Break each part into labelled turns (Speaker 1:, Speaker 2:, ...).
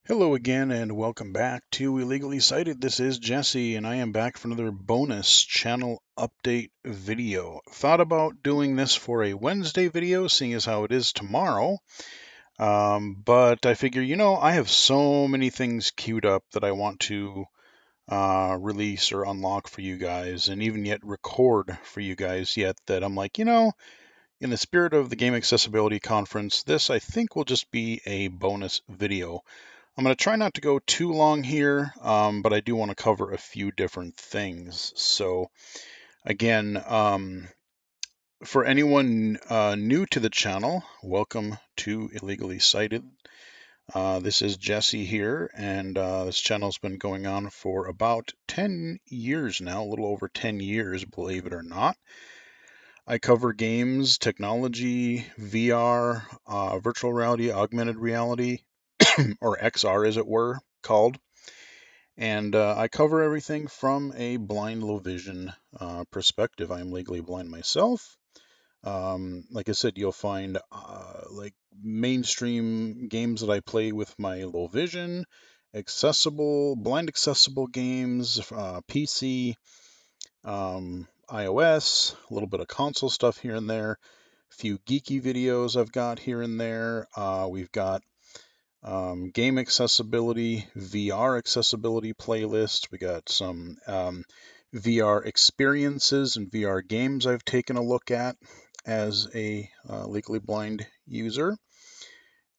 Speaker 1: Hello again, and welcome back to Illegally Cited. This is Jesse, and I am back for another bonus channel update video. Thought about doing this for a Wednesday video, seeing as how it is tomorrow. But I figure, I have so many things queued up that I want to release or unlock for you guys, and even yet record for you guys yet that I'm like, in the spirit of the Game Accessibility Conference, this I think will just be a bonus video. I'm going to try not to go too long here, but I do want to cover a few different things. So, again, for anyone new to the channel, welcome to Illegally Cited. This is Jesse here, and this channel's been going on for about 10 years now, a little over 10 years, believe it or not. I cover games, technology, VR, virtual reality, augmented reality, or XR as it were called. And I cover everything from a blind low vision perspective. I'm legally blind myself. Like I said, you'll find like mainstream games that I play with my low vision, blind accessible games, PC, iOS, a little bit of console stuff here and there, a few geeky videos I've got here and there. We've got game accessibility, VR accessibility playlist. We got some VR experiences and VR games I've taken a look at as a legally blind user,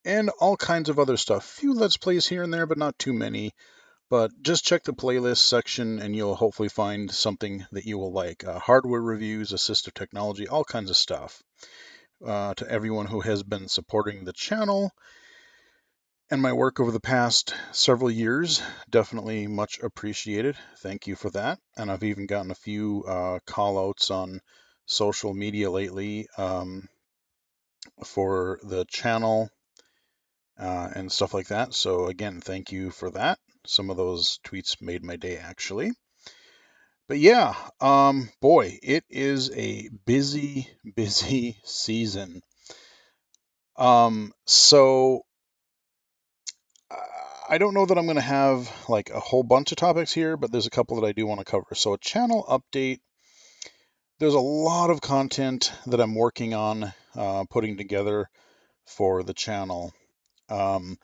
Speaker 1: and all kinds of other stuff. Few Let's Plays here and there, but not too many. But just check the playlist section and you'll hopefully find something that you will like. Hardware reviews, assistive technology, all kinds of stuff. To everyone who has been supporting the channel and my work over the past several years, definitely much appreciated. Thank you for that. And I've even gotten a few call outs on social media lately for the channel and stuff like that. So, again, thank you for that. Some of those tweets made my day, actually. But yeah, boy, it is a busy, busy season. So I don't know that I'm going to have like a whole bunch of topics here, but there's a couple that I do want to cover. So a channel update. There's a lot of content that I'm working on putting together for the channel. Um,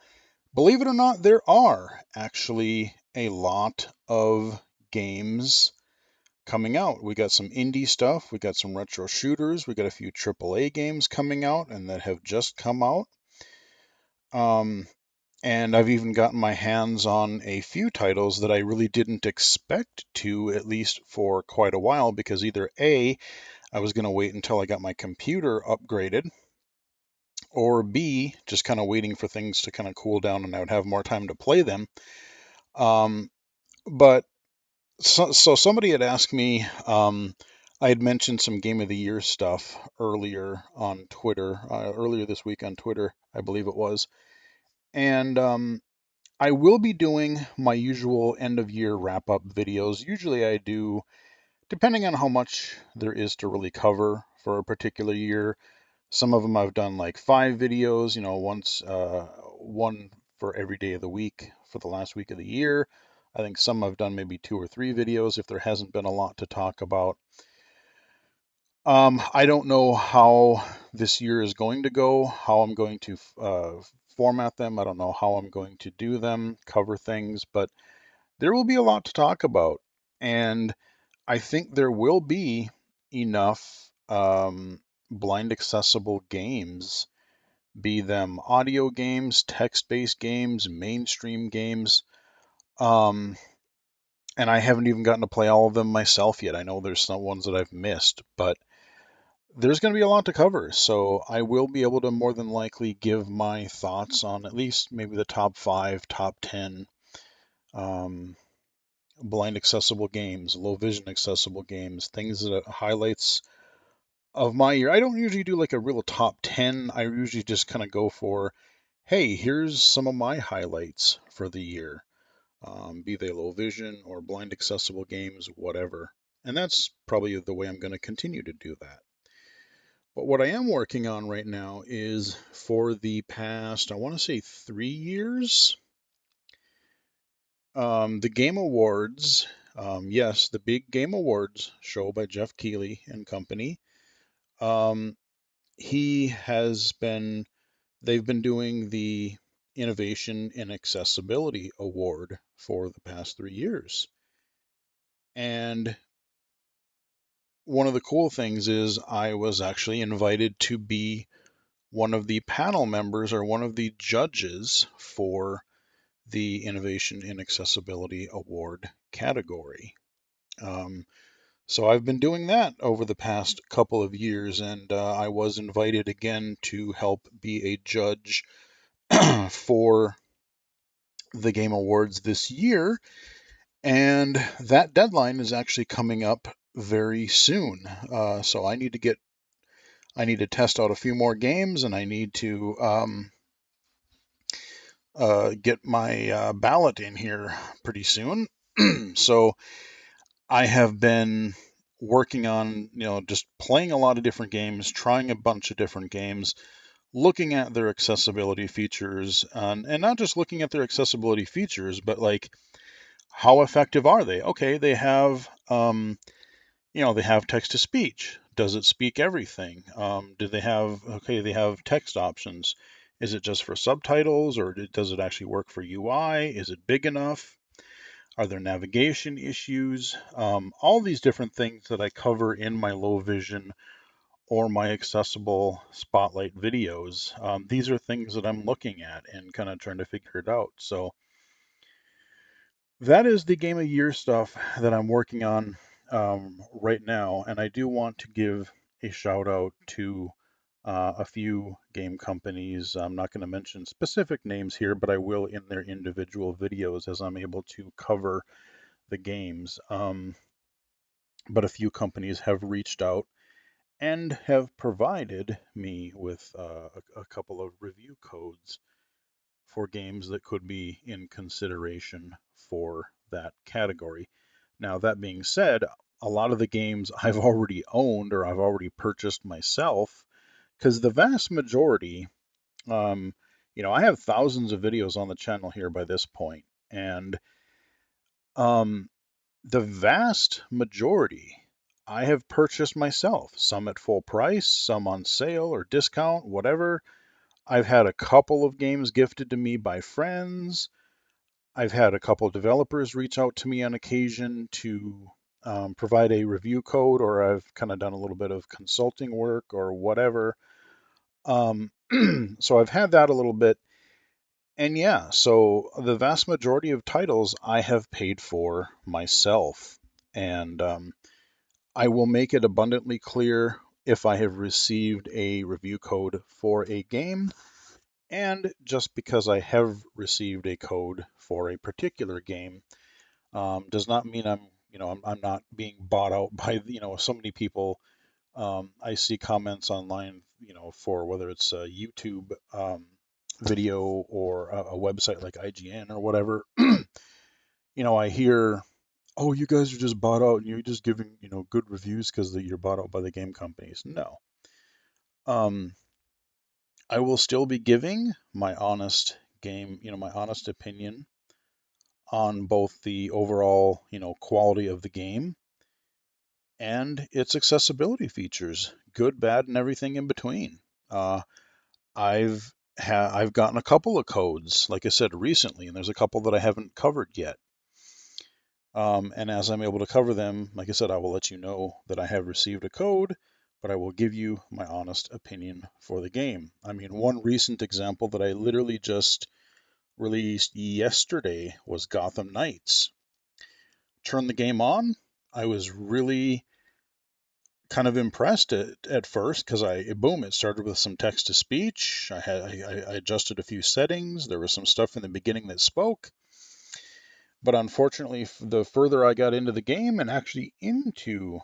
Speaker 1: Believe it or not, there are actually a lot of games coming out. We got some indie stuff, we got some retro shooters, we got a few AAA games coming out and that have just come out. And I've even gotten my hands on a few titles that I really didn't expect to, at least for quite a while, because either A, I was going to wait until I got my computer upgraded, or B, just kind of waiting for things to kind of cool down and I would have more time to play them. Um, but so somebody had asked me, I had mentioned some Game of the Year stuff earlier on Twitter, earlier this week on Twitter, I believe it was. And I will be doing my usual end of year wrap up videos. Usually I do, depending on how much there is to really cover for a particular year. Some of them I've done like 5 videos, one for every day of the week for the last week of the year. I think some I've done maybe 2 or 3 videos if there hasn't been a lot to talk about. I don't know how this year is going to go, how I'm going to format them. I don't know how I'm going to do them, cover things, but there will be a lot to talk about. And I think there will be enough blind accessible games, be them audio games, text-based games, mainstream games. And I haven't even gotten to play all of them myself yet. I know there's some ones that I've missed, but there's going to be a lot to cover. So I will be able to more than likely give my thoughts on at least maybe the top 5, top 10 um, blind accessible games, low vision accessible games, things that highlights of my year. I don't usually do like a real top 10. I usually just kind of go for, hey, here's some of my highlights for the year, be they low vision or blind accessible games, whatever. And that's probably the way I'm going to continue to do that. But what I am working on right now is for the past, I want to say 3 years, The Game Awards, yes, the big Game Awards show by Jeff Keighley and company. Um, he has been, they've been doing the Innovation in Accessibility Award for the past 3 years. And one of the cool things is I was actually invited to be one of the panel members or one of the judges for the Innovation in Accessibility Award category. Um, so I've been doing that over the past couple of years, and I was invited again to help be a judge for the Game Awards this year, and that deadline is actually coming up very soon. So I need to test out a few more games, and I need to get my ballot in here pretty soon. So I have been working on, just playing a lot of different games, trying a bunch of different games, looking at their accessibility features, and not just looking at their accessibility features, but like how effective are they? Okay, they have text to speech. Does it speak everything? Do they have, okay, they have text options. Is it just for subtitles or does it actually work for UI? Is it big enough? Are there navigation issues? All these different things that I cover in my low vision or my accessible spotlight videos. These are things that I'm looking at and kind of trying to figure it out. So that is the game of year stuff that I'm working on right now. And I do want to give a shout out to a few game companies. I'm not going to mention specific names here, but I will in their individual videos as I'm able to cover the games. But a few companies have reached out and have provided me with a couple of review codes for games that could be in consideration for that category. Now, that being said, a lot of the games I've already owned or I've already purchased myself, because the vast majority, um, I have thousands of videos on the channel here by this point, and um, the vast majority I have purchased myself, some at full price, some on sale or discount, whatever. I've had a couple of games gifted to me by friends. I've had a couple of developers reach out to me on occasion to provide a review code, or I've kind of done a little bit of consulting work or whatever. Um, so I've had that a little bit. And yeah, so the vast majority of titles I have paid for myself. And I will make it abundantly clear if I have received a review code for a game. And just because I have received a code for a particular game does not mean I'm not being bought out by, so many people. I see comments online, for whether it's a YouTube video or a website like IGN or whatever. I hear, oh, you guys are just bought out and you're just giving, good reviews because you're bought out by the game companies. No. Um, I will still be giving my honest opinion on both the overall, quality of the game and its accessibility features, good, bad, and everything in between. Uh, I've gotten a couple of codes, like I said, recently, and there's a couple that I haven't covered yet. And as I'm able to cover them, like I said, I will let you know that I have received a code, but I will give you my honest opinion for the game. I mean, one recent example that I literally just released yesterday was Gotham Knights. Turned the game on. I was really kind of impressed at first because it started with some text to speech. I adjusted a few settings. There was some stuff in the beginning that spoke. But unfortunately, the further I got into the game and actually into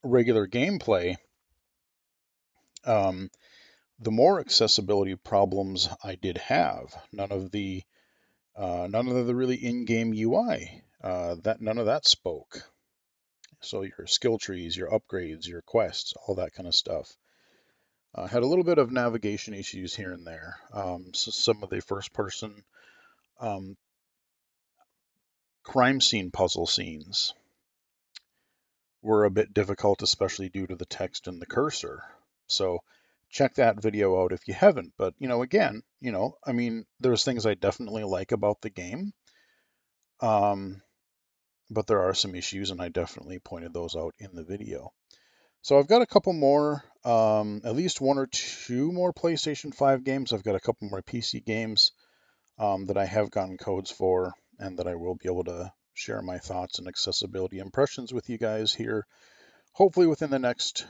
Speaker 1: regular gameplay, um, the more accessibility problems I did have. None of the really in-game UI. None of that spoke. So your skill trees, your upgrades, your quests, all that kind of stuff. Had a little bit of navigation issues here and there. So some of the first-person um, crime scene puzzle scenes were a bit difficult, especially due to the text and the cursor. So check that video out if you haven't. But, again, I mean, there's things I definitely like about the game. Um, but there are some issues, and I definitely pointed those out in the video. So I've got a couple more, at least one or two more PlayStation 5 games. I've got a couple more PC games that I have gotten codes for, and that I will be able to share my thoughts and accessibility impressions with you guys here, hopefully within the next,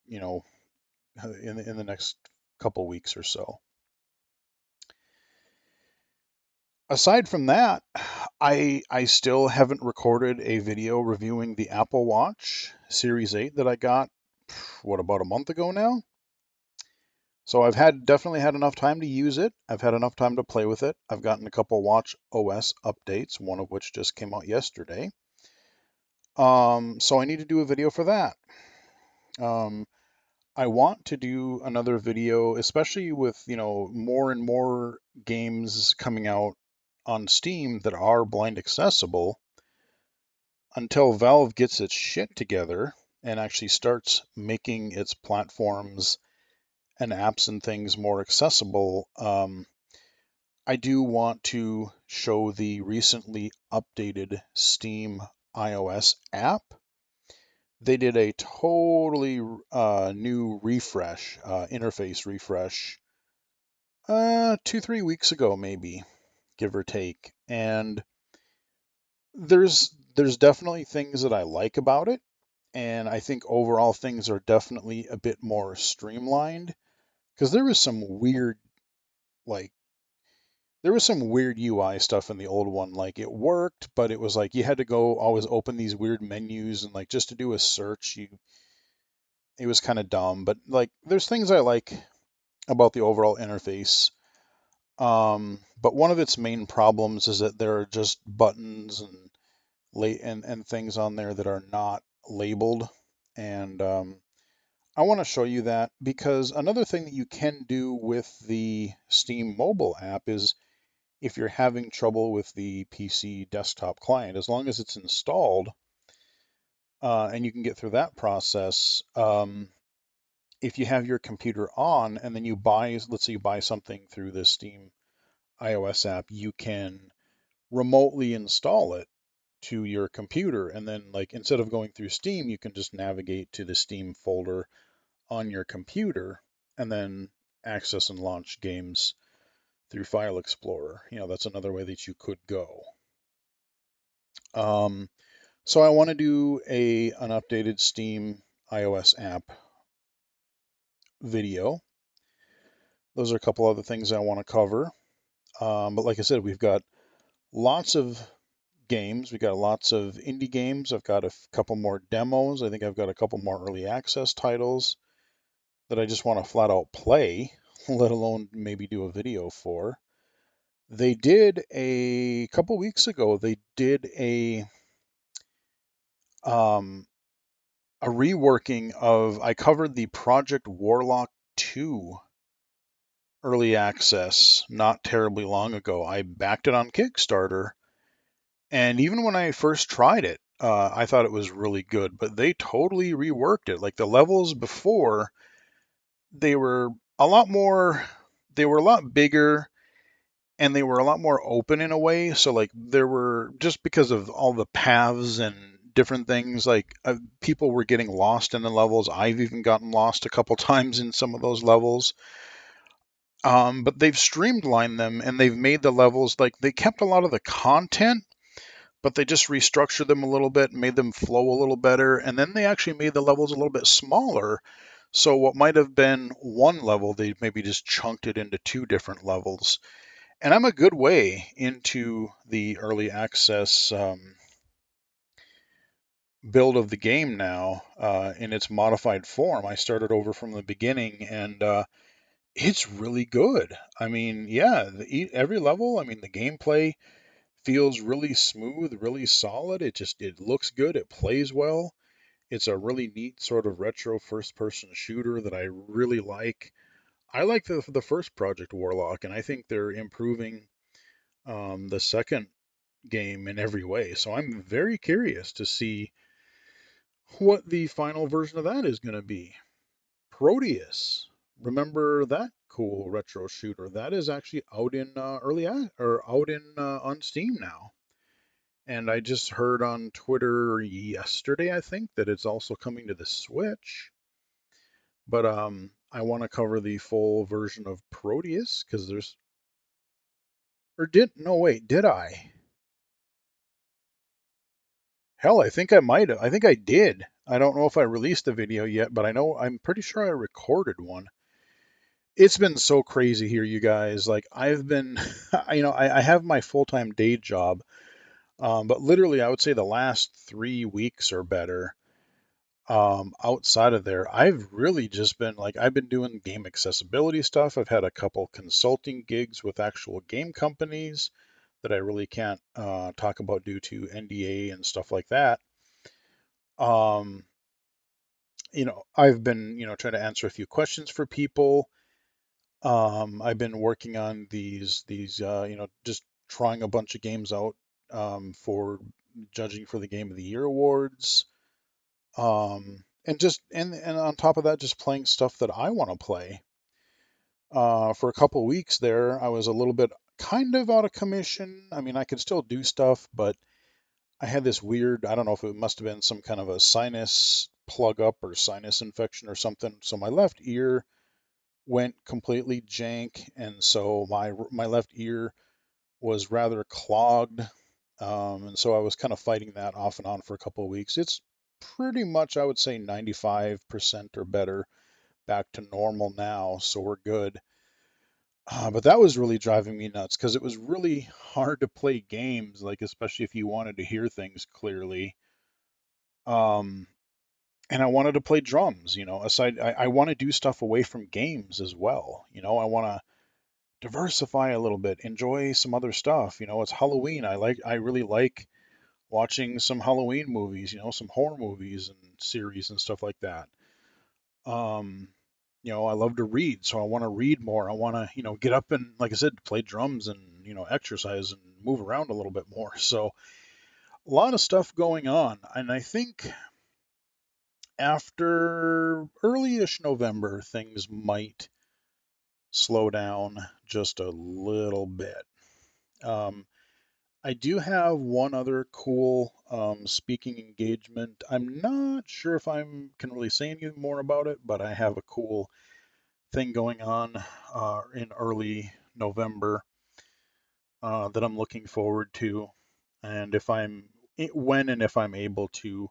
Speaker 1: you know, in the next couple weeks or so. Aside from that, I still haven't recorded a video reviewing the Apple Watch Series 8 that I got, about a month ago now? So I've definitely had enough time to use it. I've had enough time to play with it. I've gotten a couple Watch OS updates, one of which just came out yesterday. So I need to do a video for that. Um, I want to do another video, especially with, more and more games coming out on Steam that are blind accessible, until Valve gets its shit together and actually starts making its platforms and apps and things more accessible. I do want to show the recently updated Steam iOS app. They did a totally new refresh, interface refresh, 2, 3 weeks ago, maybe, give or take. And there's definitely things that I like about it, and I think overall things are definitely a bit more streamlined. Because like there was some weird UI stuff in the old one. Like it worked, but it was like you had to go always open these weird menus, and like just to do a search, it was kind of dumb. But like there's things I like about the overall interface. But one of its main problems is that there are just buttons and and things on there that are not labeled. And I want to show you that, because another thing that you can do with the Steam mobile app is, if you're having trouble with the PC desktop client, as long as it's installed, and you can get through that process, if you have your computer on and then let's say you buy something through the Steam iOS app, you can remotely install it to your computer. And then, like, instead of going through Steam, you can just navigate to the Steam folder on your computer and then access and launch games through File Explorer. That's another way that you could go. Um, so I want to do an updated Steam iOS app video. Those are a couple other things I want to cover. But like I said, we've got lots of games. We've got lots of indie games. I've got a couple more demos. I think I've got a couple more early access titles that I just want to flat out play, let alone maybe do a video for. They did a couple weeks ago, they did um, a reworking of, I covered the Project Warlock 2 early access not terribly long ago. I backed it on Kickstarter, and even when I first tried it, I thought it was really good, but they totally reworked it. Like the levels before, they were a lot more, they were a lot bigger, and they were a lot more open in a way. So like there were, just because of all the paths and different things, like people were getting lost in the levels. I've even gotten lost a couple times in some of those levels. But they've streamlined them, and they've made the levels, like, they kept a lot of the content, but they just restructured them a little bit and made them flow a little better. And then they actually made the levels a little bit smaller. So what might have been one level, they maybe just chunked it into two different levels. And I'm a good way into the early access build of the game now, in its modified form. I started over from the beginning, and it's really good. I mean, yeah, every level, I mean, the gameplay feels really smooth, really solid. It looks good, it plays well. It's a really neat sort of retro first-person shooter that I really like. I like the first Project Warlock, and I think they're improving the second game in every way. So I'm very curious to see what the final version of that is going to be. Proteus. Remember that cool retro shooter? That is actually out in or out in on Steam now. And I just heard on Twitter yesterday, I think, that it's also coming to the Switch. But I want to cover the full version of Proteus because there's or did no wait, did I? Hell, I think I might have. I think I did. I don't know if I released the video yet, but I'm pretty sure I recorded one. It's been so crazy here, you guys. Like I've been, I have my full-time day job, but literally I would say the last 3 weeks or better, outside of there, I've really just been like, I've been doing game accessibility stuff. I've had a couple consulting gigs with actual game companies that I really can't talk about due to NDA and stuff like that. Um, I've been, trying to answer a few questions for people. I've been working on just trying a bunch of games out for judging for the Game of the Year awards. And on top of that, just playing stuff that I want to play. For a couple of weeks there, I was a little bit kind of out of commission. I mean, I could still do stuff, but I had this weird, I don't know if it must have been some kind of a sinus plug up or sinus infection or something. So my left ear went completely jank, and so my left ear was rather clogged, and so I was kind of fighting that off and on for a couple of weeks. It's pretty much, I would say, 95% or better back to normal now, so we're good. But that was really driving me nuts because it was really hard to play games, like especially if you wanted to hear things clearly. Um, and I wanted to play drums, I want to do stuff away from games as well. I want to diversify a little bit, enjoy some other stuff. It's Halloween. I really like watching some Halloween movies, some horror movies and series and stuff like that. Um, I love to read, so I want to read more. I want to, get up and, like I said, play drums and, exercise and move around a little bit more. So a lot of stuff going on. And I think after early-ish November, things might slow down just a little bit. Um, I do have one other cool speaking engagement. I'm not sure if I can really say anything more about it, but I have a cool thing going on in early November that I'm looking forward to. And when and if I'm able to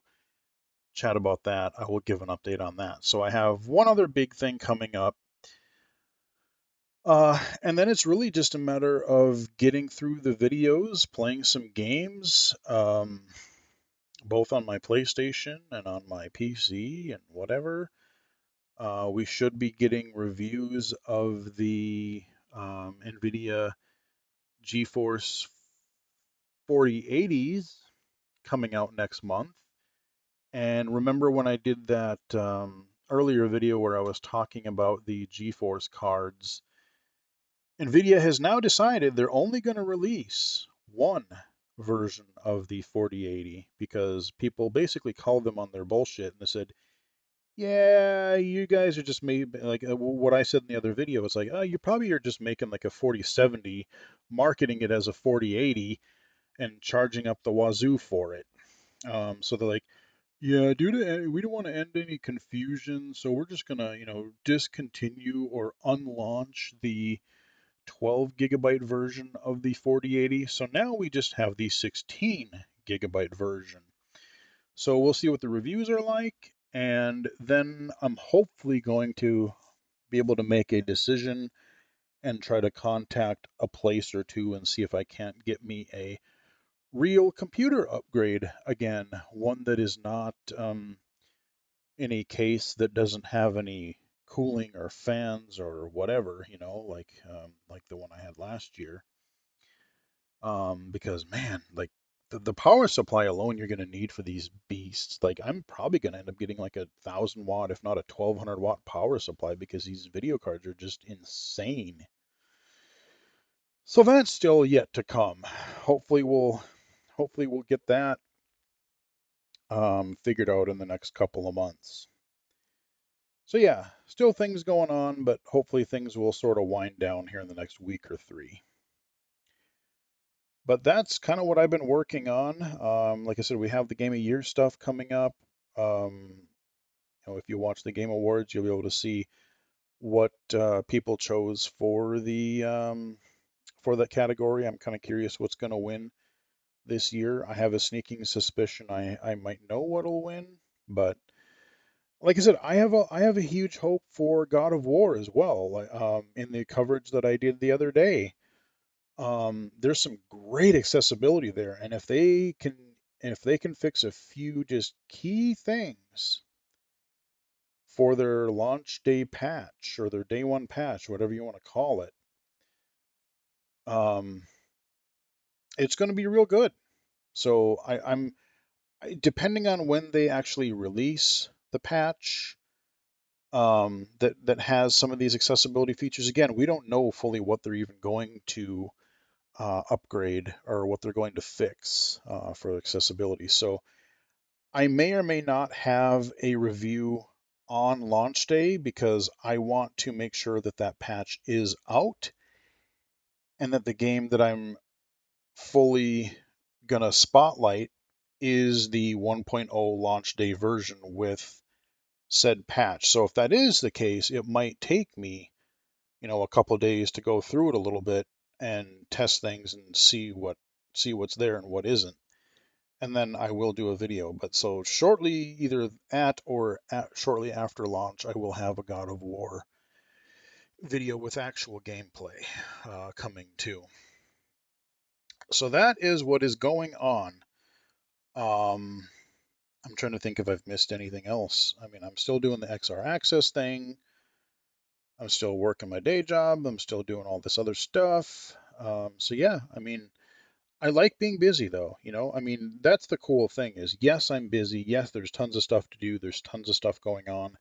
Speaker 1: chat about that, I will give an update on that. So I have one other big thing coming up. And then it's really just a matter of getting through the videos, playing some games, both on my PlayStation and on my PC and whatever. We should be getting reviews of the NVIDIA GeForce 4080s coming out next month. And remember when I did that earlier video where I was talking about the GeForce cards? NVIDIA has now decided they're only going to release one version of the 4080 because people basically called them on their bullshit and they said, yeah, you guys are just maybe like what I said in the other video. It's like, oh, you probably are just making like a 4070, marketing it as a 4080 and charging up the wazoo for it. So they're like, yeah, we don't want to end any confusion, so we're just gonna, discontinue or unlaunch the 12 gigabyte version of the 4080. So now we just have the 16 gigabyte version. So we'll see what the reviews are like, and then I'm hopefully going to be able to make a decision and try to contact a place or two and see if I can't get me a real computer upgrade again, one that is not in a case that doesn't have any cooling or fans or whatever, like the one I had last year. Because man, like the power supply alone you're gonna need for these beasts, like I'm probably gonna end up getting like 1,000 watt, if not a 1,200 watt power supply because these video cards are just insane. So that's still yet to come. Hopefully we'll hopefully we'll get that figured out in the next couple of months. So yeah, still things going on, but hopefully things will sort of wind down here in the next week or three. But that's kind of what I've been working on. Like I said, we have the Game of Year stuff coming up. If you watch the Game Awards, you'll be able to see what people chose for that category. I'm kind of curious what's going to win this year. I have a sneaking suspicion I might know what'll win, but like I said, I have a huge hope for God of War as well. In the coverage that I did the other day, there's some great accessibility there, and if they can fix a few just key things for their launch day patch or their day one patch, whatever you want to call it, um, it's going to be real good. So depending on when they actually release the patch that has some of these accessibility features. Again, we don't know fully what they're even going to upgrade or what they're going to fix for accessibility. So I may or may not have a review on launch day because I want to make sure that that patch is out and that the game that I'm fully gonna spotlight is the 1.0 launch day version with said patch. So if that is the case, it might take me, a couple of days to go through it a little bit and test things and see what's there and what isn't. And then I will do a video. But so shortly, either shortly after launch, I will have a God of War video with actual gameplay coming too. So that is what is going on. Um, I'm trying to think if I've missed anything else. I mean, I'm still doing the XR Access thing. I'm still working my day job. I'm still doing all this other stuff. So yeah, I mean, I like being busy though, I mean, that's the cool thing is yes, I'm busy. Yes, there's tons of stuff to do. There's tons of stuff going on,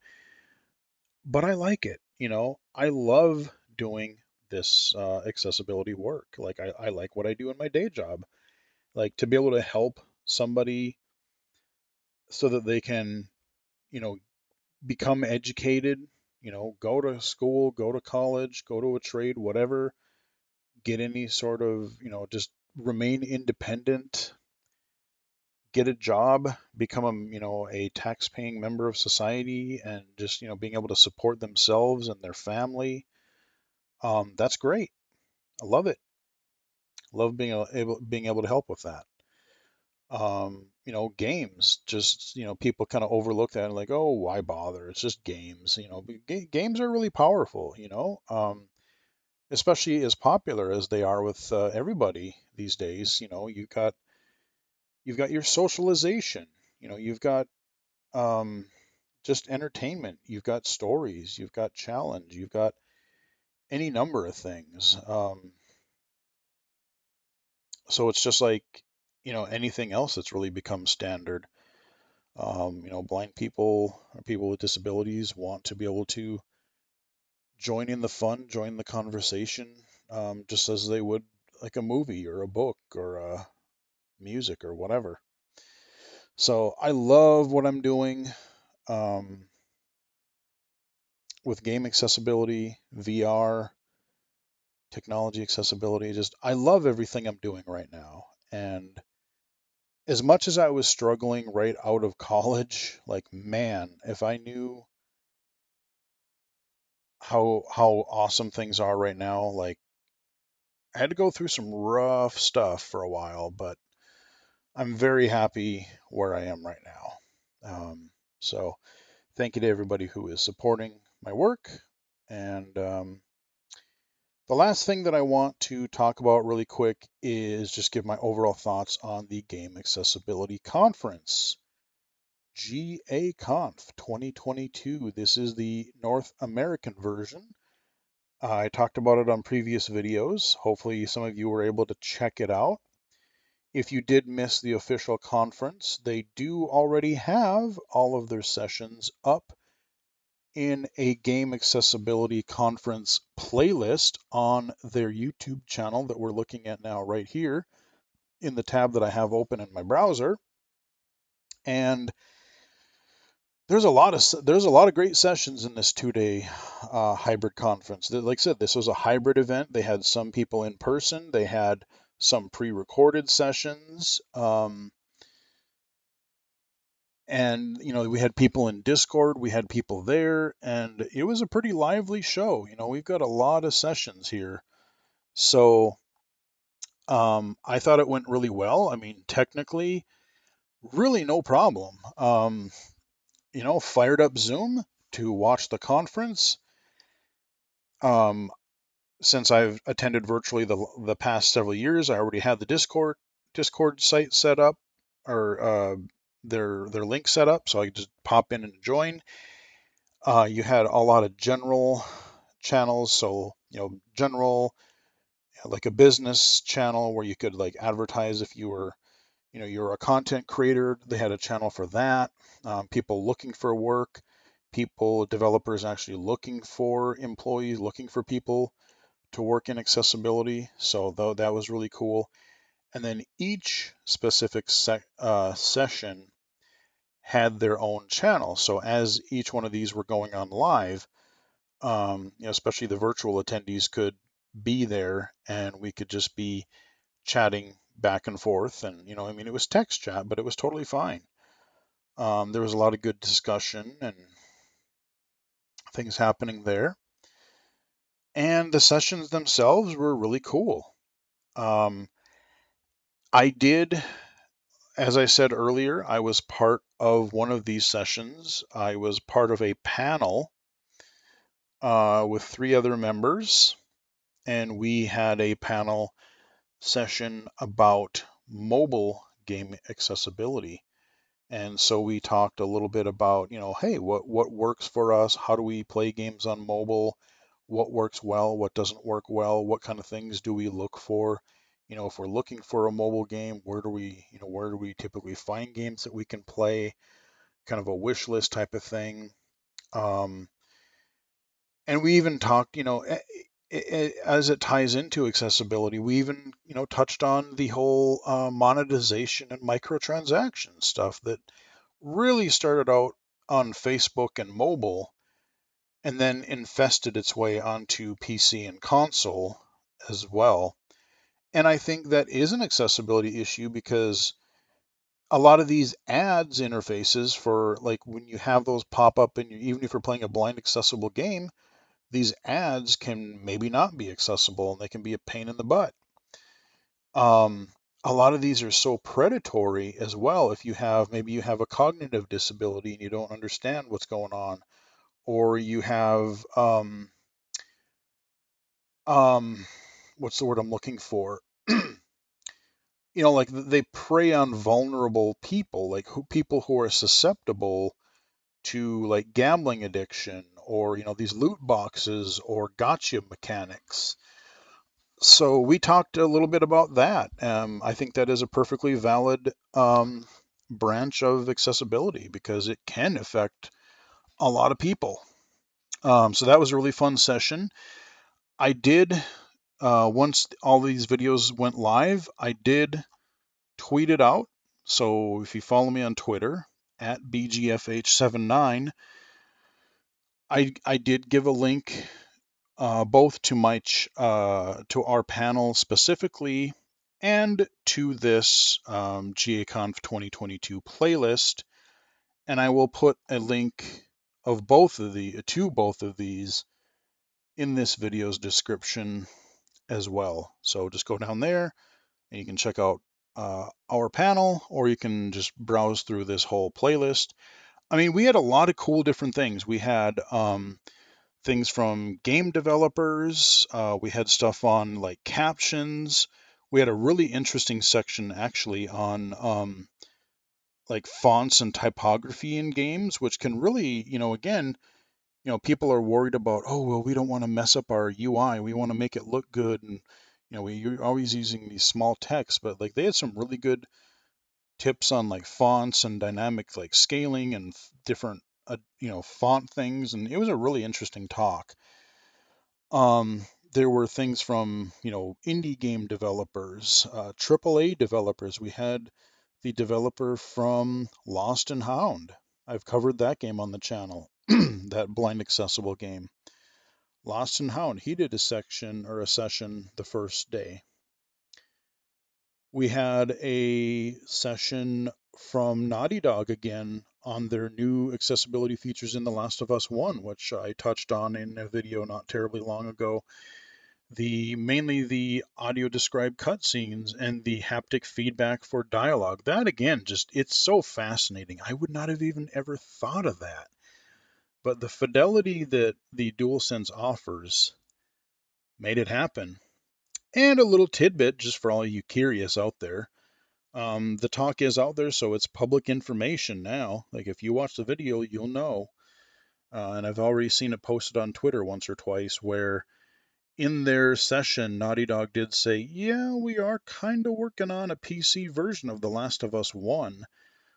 Speaker 1: but I like it. I love doing this accessibility work. Like I like what I do in my day job. Like to be able to help somebody so that they can, you know, become educated, go to school, go to college, go to a trade, whatever, get any sort of, just remain independent, get a job, become a tax-paying member of society, and just being able to support themselves and their family. That's great. I love it. Love being able to help with that. Games, just people kind of overlook that and like, oh, why bother? It's just games. But games are really powerful. Especially as popular as they are with everybody these days. You've got your socialization. You've got um, just entertainment. You've got stories. You've got challenge. You've got any number of things. So it's just like anything else that's really become standard. Blind people or people with disabilities want to be able to join in the fun, join the conversation, just as they would like a movie or a book or music or whatever. So I love what I'm doing um, with game accessibility, VR, technology accessibility. Just I love everything I'm doing right now. And as much as I was struggling right out of college, like man, if I knew how awesome things are right now, like I had to go through some rough stuff for a while, but I'm very happy where I am right now. So thank you to everybody who is supporting my work. And the last thing that I want to talk about really quick is just give my overall thoughts on the Game Accessibility Conference. GAConf 2022. This is the North American version. I talked about it on previous videos. Hopefully some of you were able to check it out. If you did miss the official conference, they do already have all of their sessions up in a Game Accessibility Conference playlist on their YouTube channel that we're looking at now right here. in the tab that I have open in my browser. And there's a lot of great sessions in this 2-day hybrid conference. Like I said, this was a hybrid event. They had some people in person. They had some pre-recorded sessions. And we had people in Discord, we had people there, and it was a pretty lively show. We've got a lot of sessions here. So I thought it went really well. I mean, technically, really no problem. Fired up Zoom to watch the conference. Um, since I've attended virtually the past several years, I already had the Discord site set up, or their link set up, so I could just pop in and join. You had a lot of general channels, so general, like a business channel where you could like advertise if you're a content creator. They had a channel for that. People looking for work, developers actually looking for employees, looking for people to work in accessibility. So though that was really cool. And then each specific session had their own channel. So as each one of these were going on live, especially the virtual attendees could be there, and we could just be chatting back and forth. And I mean, it was text chat, but it was totally fine. There was a lot of good discussion and things happening there. And the sessions themselves were really cool. I did, as I said earlier, I was part of one of these sessions. I was part of a panel with 3 other members, and we had a panel session about mobile game accessibility. And so we talked a little bit about, hey, what works for us? How do we play games on mobile? What works well? What doesn't work well? What kind of things do we look for? If we're looking for a mobile game, where do we typically find games that we can play? Kind of a wish list type of thing. Um, and we even talked, as it ties into accessibility, we even, touched on the whole monetization and microtransaction stuff that really started out on Facebook and mobile and then infested its way onto PC and console as well. And I think that is an accessibility issue because a lot of these ads interfaces for like when you have those pop up and even if you're playing a blind accessible game, these ads can maybe not be accessible and they can be a pain in the butt. A lot of these are so predatory as well. If maybe you have a cognitive disability and you don't understand what's going on, or you have um, what's the word I'm looking for? Like they prey on vulnerable people, like people who are susceptible to like gambling addiction or these loot boxes or gotcha mechanics. So we talked a little bit about that. I think that is a perfectly valid branch of accessibility because it can affect a lot of people. So that was a really fun session. I did, once all these videos went live, I did tweet it out. So if you follow me on Twitter at BGFH79, I did give a link both to to our panel specifically and to this GAConf 2022 playlist, and I will put a link of both of these in this video's description as well. So just go down there and you can check out our panel, or you can just browse through this whole playlist. I mean, we had a lot of cool different things. We had things from game developers. We had stuff on like captions. We had a really interesting section actually on like fonts and typography in games, which can really, again, people are worried about, oh, well, we don't want to mess up our UI. We want to make it look good. And, we're always using these small text, but like they had some really good tips on like fonts and dynamic like scaling and different, font things. And it was a really interesting talk. there were things from, indie game developers, AAA developers. We had the developer from Lost and Hound. I've covered that game on the channel, that blind accessible game. Lost and Hound, he did a session the first day. We had a session from Naughty Dog again on their new accessibility features in The Last of Us 1, which I touched on in a video not terribly long ago. Mainly the audio described cutscenes and the haptic feedback for dialogue. That again, it's so fascinating. I would not have even ever thought of that. But the fidelity that the DualSense offers made it happen. And a little tidbit just for all you curious out there. The talk is out there, so it's public information now. Like if you watch the video, you'll know. And I've already seen it posted on Twitter once or twice where in their session, Naughty Dog did say, yeah, we are kind of working on a PC version of The Last of Us 1.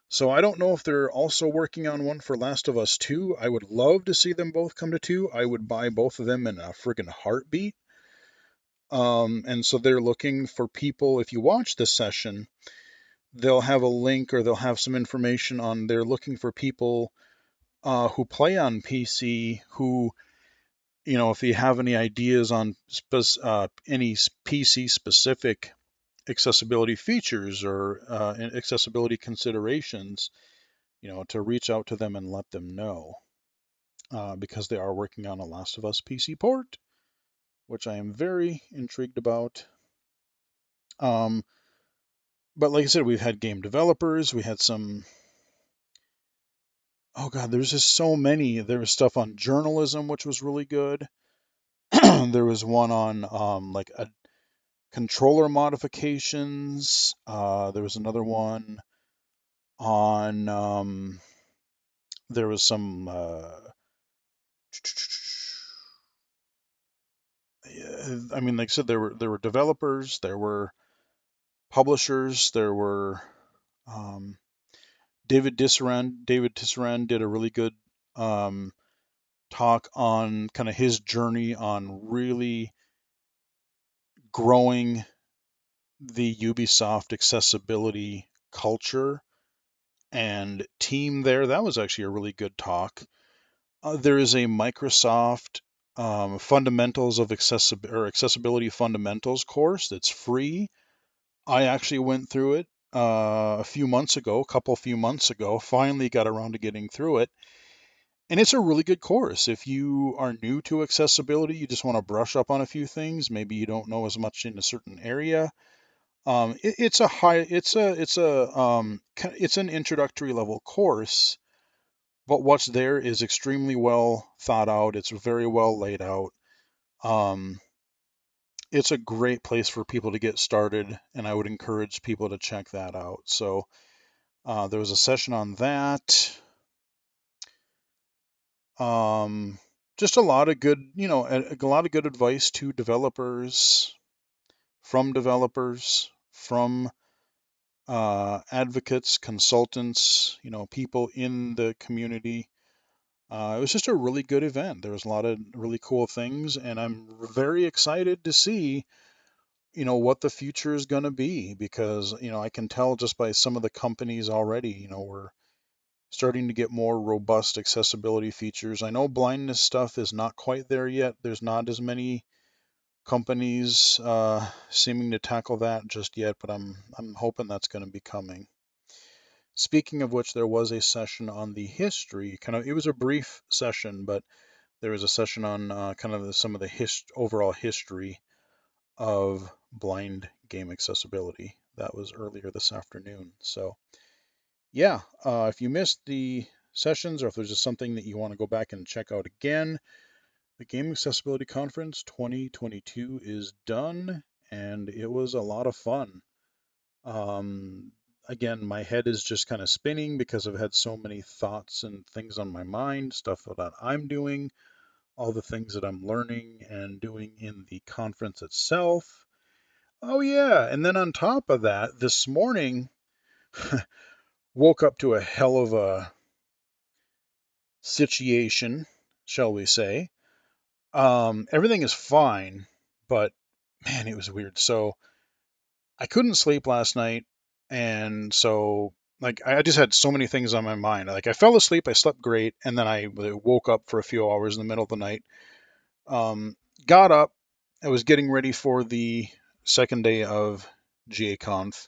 Speaker 1: So I don't know if they're also working on one for Last of Us 2. I would love to see them both come to 2. I would buy both of them in a friggin' heartbeat. And so they're looking for people. If you watch this session, they'll have a link or they'll have some information on they're looking for people who play on PC who, if you have any ideas on any PC specific accessibility features or accessibility considerations, to reach out to them and let them know because they are working on a Last of Us PC port, which I am very intrigued about. But like I said, we've had game developers, we had some. Oh God, there's just so many. There was stuff on journalism, which was really good. There was one on like a controller modifications. There was another one on there was some I mean, like I said, there were developers, there were publishers, there were um, David Tisserand did a really good um, talk on kind of his journey on really growing the Ubisoft accessibility culture and team there. That was actually a really good talk. There is a Microsoft Fundamentals of Accessibility Fundamentals course that's free. I actually went through it a few months ago, finally got around to getting through it. And it's a really good course. If you are new to accessibility, you just want to brush up on a few things, maybe you don't know as much in a certain area. It's an introductory level course, but what's there is extremely well thought out. It's very well laid out. Um, it's a great place for people to get started, and I would encourage people to check that out. So there was a session on that. Just a lot of good, a lot of good advice to developers, from advocates, consultants, people in the community. It was just a really good event. There was a lot of really cool things, and I'm very excited to see, what the future is going to be because, I can tell just by some of the companies already, we're starting to get more robust accessibility features. I know blindness stuff is not quite there yet. There's not as many companies seeming to tackle that just yet, but I'm hoping that's going to be coming. Speaking of which, there was a session on the history. It was a brief session, but there was a session on kind of some of the overall history of blind game accessibility. That was earlier this afternoon. So, yeah, if you missed the sessions or if there's just something that you want to go back and check out again, the Game Accessibility Conference 2022 is done, and it was a lot of fun. Um, Again, my head is just kind of spinning because I've had so many thoughts and things on my mind, stuff that I'm doing, all the things that I'm learning and doing in the conference itself. Oh, yeah, and then on top of that, this morning, woke up to a hell of a situation, shall we say. Everything is fine. But man, it was weird. So I couldn't sleep last night, and so like I just had so many things on my mind. Like I fell asleep, I slept great, and then I woke up for a few hours in the middle of the night. Um, got up, I was getting ready for the second day of GAConf,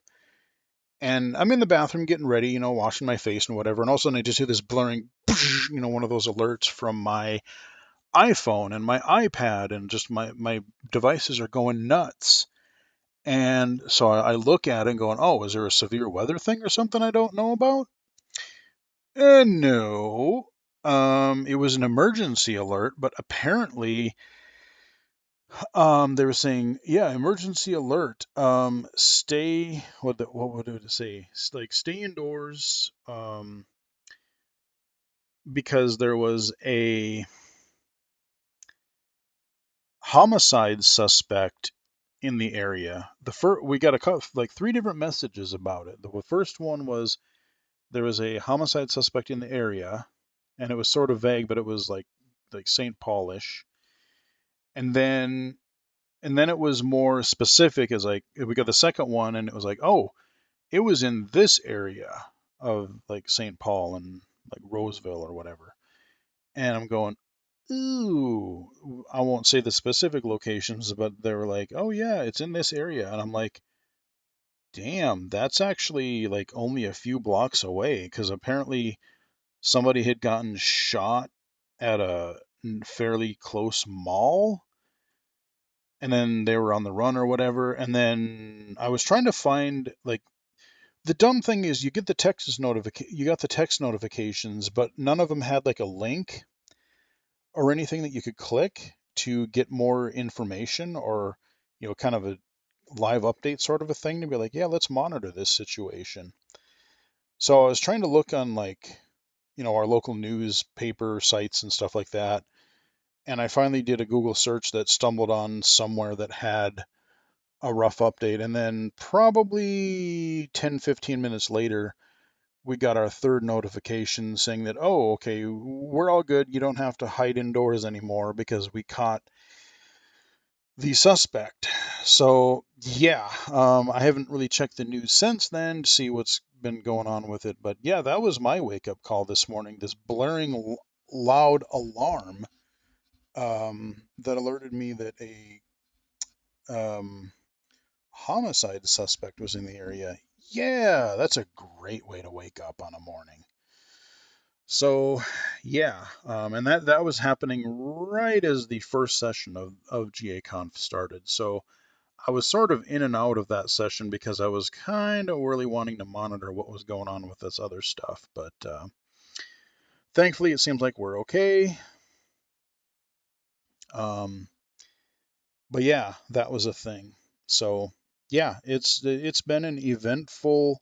Speaker 1: and I'm in the bathroom getting ready, washing my face and whatever, and all of a sudden I just hear this blaring, one of those alerts from my iPhone and my iPad, and just my devices are going nuts. And so I look at it and going, oh, is there a severe weather thing or something I don't know about? No. It was an emergency alert, but apparently, they were saying, yeah, emergency alert. Stay. What would it say? Like stay indoors. Because there was a homicide suspect in the area. We got like three different messages about it. The first one was there was a homicide suspect in the area, and it was sort of vague, but it was like St. Paulish. And then it was more specific as like we got the second one, and it was like, oh, it was in this area of like St. Paul and like Roseville or whatever. And I'm going, ooh, I won't say the specific locations, but they were like, oh yeah, it's in this area. And I'm like, damn, that's actually like only a few blocks away, because apparently somebody had gotten shot at a fairly close mall, and then they were on the run or whatever. And then I was trying to find, like, the dumb thing is you got the text notifications, but none of them had like a link or anything that you could click to get more information, or kind of a live update sort of a thing to be like, yeah, let's monitor this situation. So I was trying to look on, like, our local newspaper sites and stuff like that. And I finally did a Google search that stumbled on somewhere that had a rough update. And then probably 10, 15 minutes later, we got our third notification saying that, oh, okay, we're all good. You don't have to hide indoors anymore because we caught the suspect. So, yeah, I haven't really checked the news since then to see what's been going on with it. But yeah, that was my wake up call this morning. This blaring, loud alarm that alerted me that a um, homicide suspect was in the area. Yeah, that's a great way to wake up on a morning. So, yeah, and that was happening right as the first session of GAConf started. So I was sort of in and out of that session because I was kind of really wanting to monitor what was going on with this other stuff. But thankfully, it seems like we're okay. Um, but yeah, that was a thing. So yeah, it's been an eventful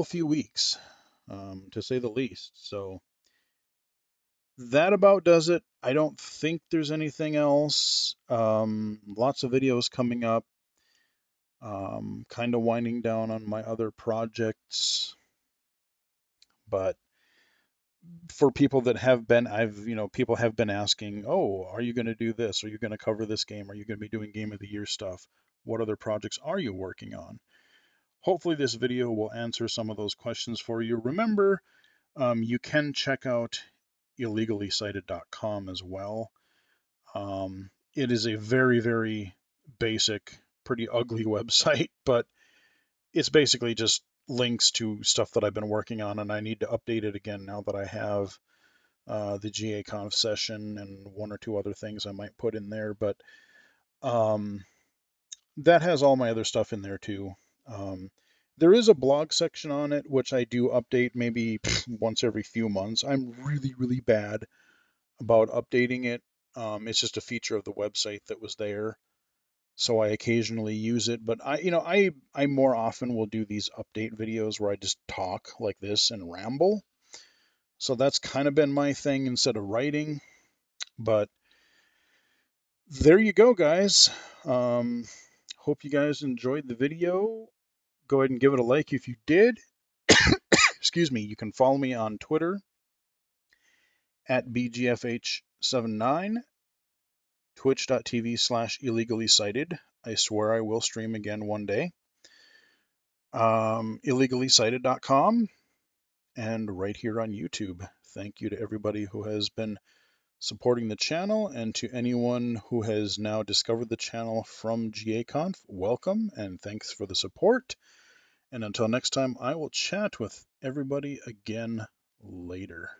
Speaker 1: few weeks, to say the least. So that about does it. I don't think there's anything else. Lots of videos coming up. Kind of winding down on my other projects, but for people that have been, people have been asking, oh, are you going to do this? Are you going to cover this game? Are you going to be doing Game of the Year stuff? What other projects are you working on? Hopefully this video will answer some of those questions for you. Remember, you can check out illegally-cited.com as well. It is a very, very basic, pretty ugly website, but it's basically just links to stuff that I've been working on, and I need to update it again now that I have the GAConf session and one or two other things I might put in there. But um, that has all my other stuff in there too. Um, there is a blog section on it, which I do update maybe once every few months. I'm really, really bad about updating it. It's just a feature of the website that was there, so I occasionally use it. But I more often will do these update videos where I just talk like this and ramble. So that's kind of been my thing instead of writing. But there you go, guys. Um, Hope you guys enjoyed the video. Go ahead and give it a like if you did. Excuse me. You can follow me on Twitter at BGFH79. twitch.tv/illegally-cited. I swear I will stream again one day. Illegally-cited.com, and right here on YouTube. Thank you to everybody who has been supporting the channel, and to anyone who has now discovered the channel from GAConf, welcome and thanks for the support. And until next time, I will chat with everybody again later.